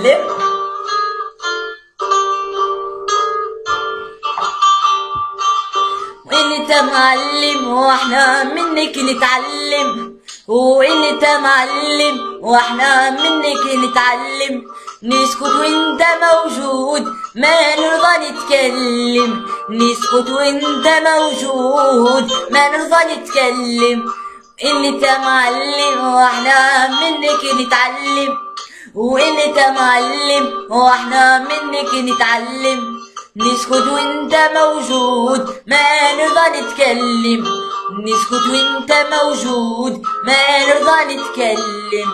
نتعلم. وانت معلم واحنا منك نتعلم، وانت معلم واحنا منك نتعلم. نسكت وانت موجود ما نرضى نتكلم، نسكت وانت موجود ما نرضى نتكلم. انت معلم واحنا منك نتعلم، وانت معلم واحنا منك نتعلم. نسكت وانت موجود ما نرضى نتكلم، نسكت وانت موجود ما نرضى نتكلم.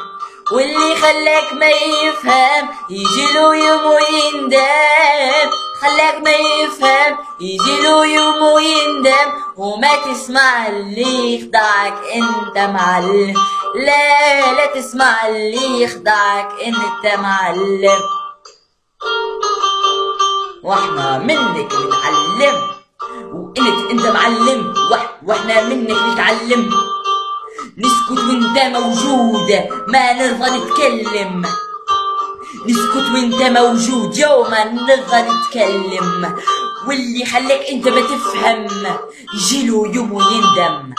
واللي خلاك ما يفهم يجيله يوم ويندم، خلاك ما يفهم يجيله يوم ويندم. وما تسمع اللي يخدعك انت معلم، لا لا تسمع اللي يخدعك انت معلم. واحنا منك نتعلم، وانت معلم واحنا منك نتعلم. نسكت وانت موجود ما نرضى نتكلم، نسكت وانت موجود يوم ما نرضى نتكلم. واللي خلاك انت ما تفهم يجيله يوم ويندم.